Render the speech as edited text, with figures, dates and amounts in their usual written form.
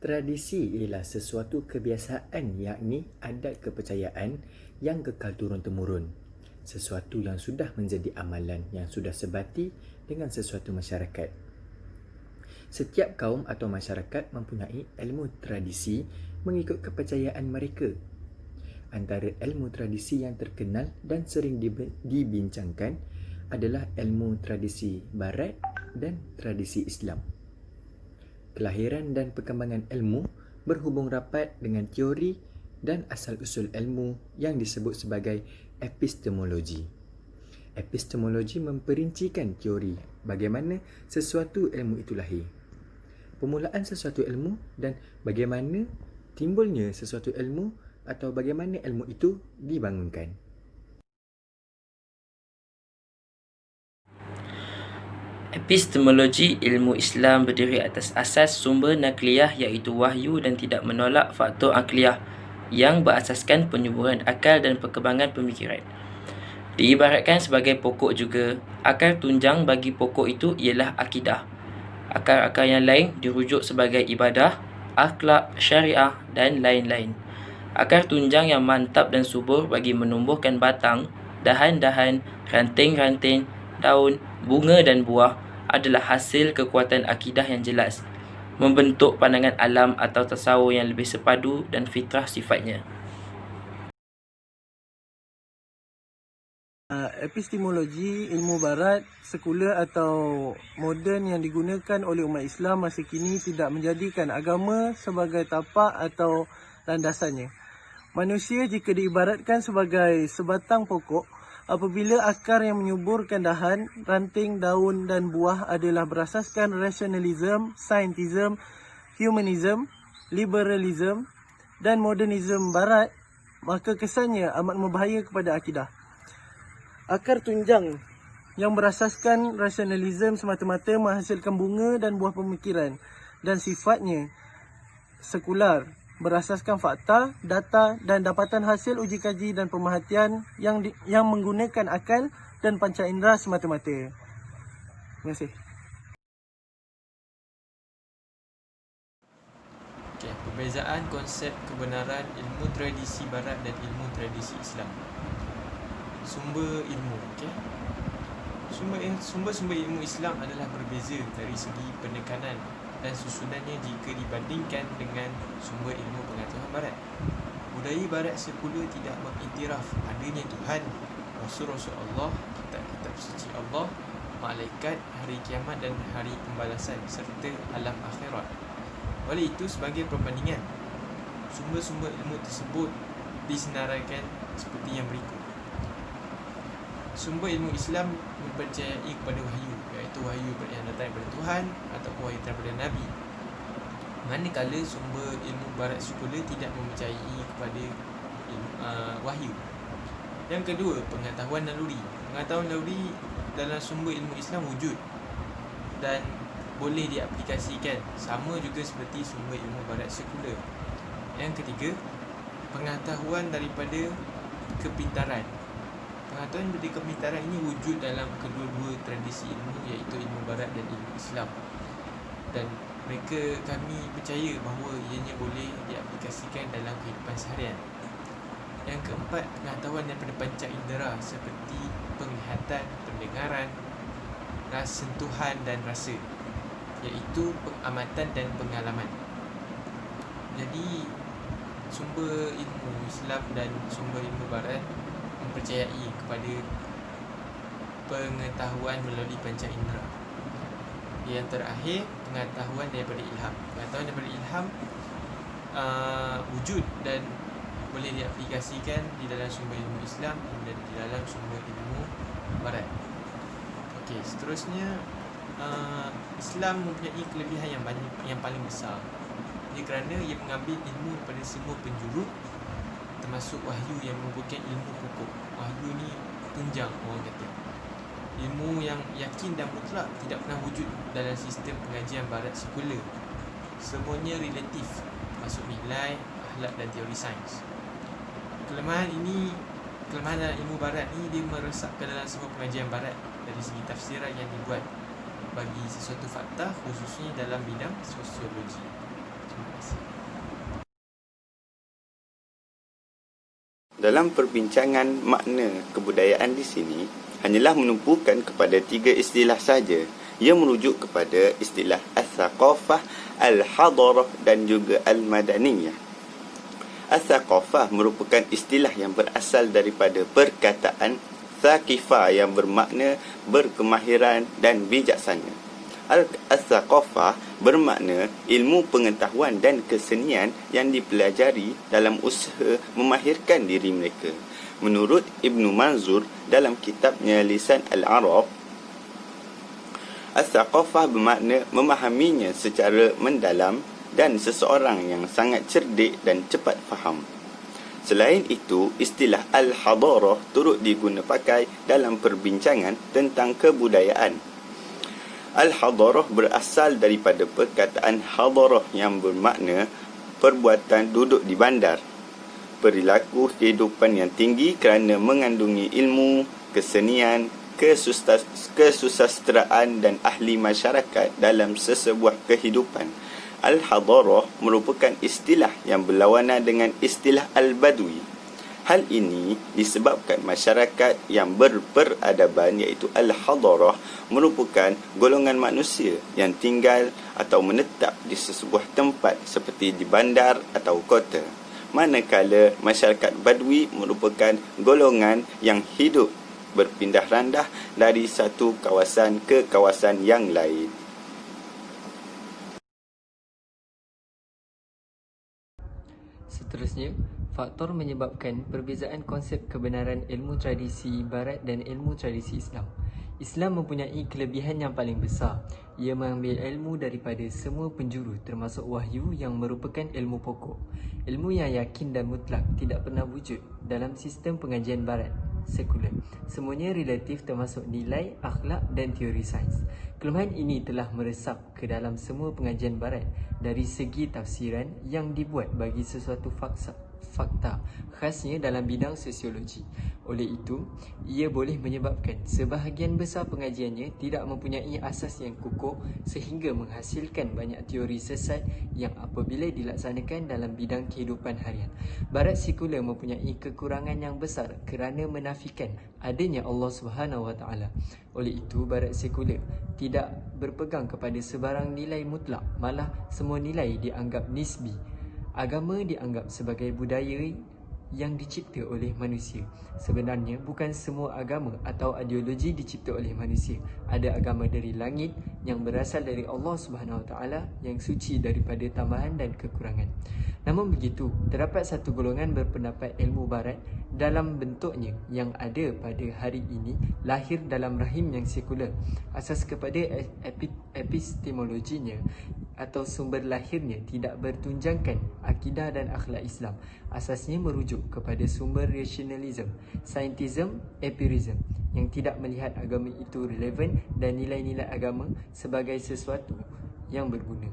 Tradisi ialah sesuatu kebiasaan, yakni adat kepercayaan yang kekal turun-temurun. Sesuatu yang sudah menjadi amalan yang sudah sebati dengan sesuatu masyarakat. Setiap kaum atau masyarakat mempunyai ilmu tradisi mengikut kepercayaan mereka. Antara ilmu tradisi yang terkenal dan sering dibincangkan adalah ilmu tradisi Barat dan tradisi Islam. Kelahiran dan perkembangan ilmu berhubung rapat dengan teori dan asal-usul ilmu yang disebut sebagai epistemologi. Epistemologi memperincikan teori bagaimana sesuatu ilmu itu lahir, permulaan sesuatu ilmu dan bagaimana timbulnya sesuatu ilmu atau bagaimana ilmu itu dibangunkan. Epistemologi ilmu Islam berdiri atas asas sumber nakliah iaitu wahyu dan tidak menolak faktor akliah yang berasaskan penyuburan akal dan perkembangan pemikiran. Diibaratkan sebagai pokok juga, akar tunjang bagi pokok itu ialah akidah. Akar-akar yang lain dirujuk sebagai ibadah, akhlak, syariah dan lain-lain. Akar tunjang yang mantap dan subur bagi menumbuhkan batang, dahan-dahan, ranting-ranting, daun, bunga dan buah adalah hasil kekuatan akidah yang jelas, membentuk pandangan alam atau tasawur yang lebih sepadu dan fitrah sifatnya. Epistemologi ilmu barat, sekular atau moden yang digunakan oleh umat Islam masa kini tidak menjadikan agama sebagai tapak atau landasannya. Manusia jika diibaratkan sebagai sebatang pokok, apabila akar yang menyuburkan dahan, ranting, daun dan buah adalah berasaskan rasionalisme, saintisme, humanisme, liberalisme dan modernisme barat, maka kesannya amat membahaya kepada akidah. Akar tunjang yang berasaskan rasionalisme semata-mata menghasilkan bunga dan buah pemikiran dan sifatnya sekular, berasaskan fakta, data dan dapatan hasil uji kaji dan pemerhatian yang menggunakan akal dan panca indera semata-mata. Terima kasih. Perbezaan konsep kebenaran ilmu tradisi barat dan ilmu tradisi Islam. Sumber ilmu, Sumber-sumber ilmu Islam adalah berbeza dari segi penekanan dan susunannya jika dibandingkan dengan sumber ilmu pengetahuan barat. Budaya barat sekular tidak mengiktiraf adanya Tuhan, Rasul-Rasul Allah, kitab-kitab suci Allah, malaikat, hari kiamat dan hari pembalasan serta alam akhirat. Oleh itu, sebagai perbandingan, sumber-sumber ilmu tersebut disenaraikan seperti yang berikut. Sumber ilmu Islam mempercayai kepada wahyu, iaitu wahyu yang datang daripada Tuhan atau wahyu daripada Nabi. Manakala sumber ilmu barat sekular tidak mempercayai kepada wahyu. Yang kedua, pengetahuan naluri. Pengetahuan naluri dalam sumber ilmu Islam wujud dan boleh diaplikasikan, sama juga seperti sumber ilmu barat sekular. Yang ketiga, pengetahuan daripada kepintaran. Pengetahuan daripada kepintaran ini wujud dalam kedua-dua tradisi ilmu, iaitu ilmu barat dan ilmu Islam. Dan kami percaya bahawa ianya boleh diaplikasikan dalam kehidupan seharian. Yang keempat, pengetahuan daripada panca indera seperti penglihatan, pendengaran, sentuhan dan rasa, iaitu pengamatan dan pengalaman. Jadi, sumber ilmu Islam dan sumber ilmu barat mempercayai kepada pengetahuan melalui panca indera. Yang terakhir, pengetahuan daripada ilham. Pengetahuan daripada ilham wujud dan boleh diaplikasikan di dalam sumber ilmu Islam dan di dalam sumber ilmu barat. Seterusnya, Islam mempunyai kelebihan yang paling besar, kerana ia mengambil ilmu daripada semua penjuru, termasuk wahyu yang merupakan ilmu pokok. Wahyu ni tunjang, orang kata. Ilmu yang yakin dan mutlak tidak pernah wujud dalam sistem pengajian barat sekular. Semuanya relatif, masuk nilai, akhlak dan teori sains. Kelemahan dalam ilmu barat ni, dia meresapkan dalam semua pengajian barat dari segi tafsiran yang dibuat bagi sesuatu fakta, khususnya dalam bidang sosiologi. Terima Terima kasih. Dalam perbincangan makna kebudayaan di sini, hanyalah menumpukan kepada 3 istilah saja. Ia merujuk kepada istilah al-thaqafah, al-hadarah dan juga al-madaniyah. Al-thaqafah merupakan istilah yang berasal daripada perkataan thaqifah yang bermakna berkemahiran dan bijaksana. Al-thaqafah bermakna ilmu pengetahuan dan kesenian yang dipelajari dalam usaha memahirkan diri mereka. Menurut Ibn Manzur dalam kitabnya Lisan Al-Arab, al-thaqafah bermakna memahaminya secara mendalam dan seseorang yang sangat cerdik dan cepat faham. Selain itu, istilah al-hadarah turut diguna pakai dalam perbincangan tentang kebudayaan. Al-hadarah berasal daripada perkataan hadarah yang bermakna perbuatan duduk di bandar. Perilaku kehidupan yang tinggi kerana mengandungi ilmu, kesenian, kesusastraan dan ahli masyarakat dalam sesebuah kehidupan. Al-hadarah merupakan istilah yang berlawanan dengan istilah al-badwi. Hal ini disebabkan masyarakat yang berperadaban iaitu al-hadarah merupakan golongan manusia yang tinggal atau menetap di sesebuah tempat seperti di bandar atau kota. Manakala masyarakat badwi merupakan golongan yang hidup berpindah randah dari satu kawasan ke kawasan yang lain. Seterusnya, faktor menyebabkan perbezaan konsep kebenaran ilmu tradisi Barat dan ilmu tradisi Islam. Islam mempunyai kelebihan yang paling besar. Ia mengambil ilmu daripada semua penjuru termasuk wahyu yang merupakan ilmu pokok. Ilmu yang yakin dan mutlak tidak pernah wujud dalam sistem pengajian Barat, sekular. Semuanya relatif termasuk nilai, akhlak dan teori sains. Kelemahan ini telah meresap ke dalam semua pengajian Barat dari segi tafsiran yang dibuat bagi sesuatu fakta, khasnya dalam bidang sosiologi. Oleh itu, ia boleh menyebabkan sebahagian besar pengajiannya tidak mempunyai asas yang kukuh sehingga menghasilkan banyak teori sesat yang apabila dilaksanakan dalam bidang kehidupan harian. Barat sekular mempunyai kekurangan yang besar kerana menafikan adanya Allah SWT. Oleh itu, Barat sekular tidak berpegang kepada sebarang nilai mutlak, malah semua nilai dianggap nisbi. Agama dianggap sebagai budaya yang dicipta oleh manusia. Sebenarnya bukan semua agama atau ideologi dicipta oleh manusia. Ada agama dari langit yang berasal dari Allah SWT yang suci daripada tambahan dan kekurangan. Namun begitu, terdapat satu golongan berpendapat ilmu Barat dalam bentuknya yang ada pada hari ini lahir dalam rahim yang sekular. Asas kepada epistemologinya atau sumber lahirnya tidak bertunjangkan akidah dan akhlak Islam. Asasnya merujuk kepada sumber rationalism, scientism, empirism yang tidak melihat agama itu relevan dan nilai-nilai agama sebagai sesuatu yang berguna.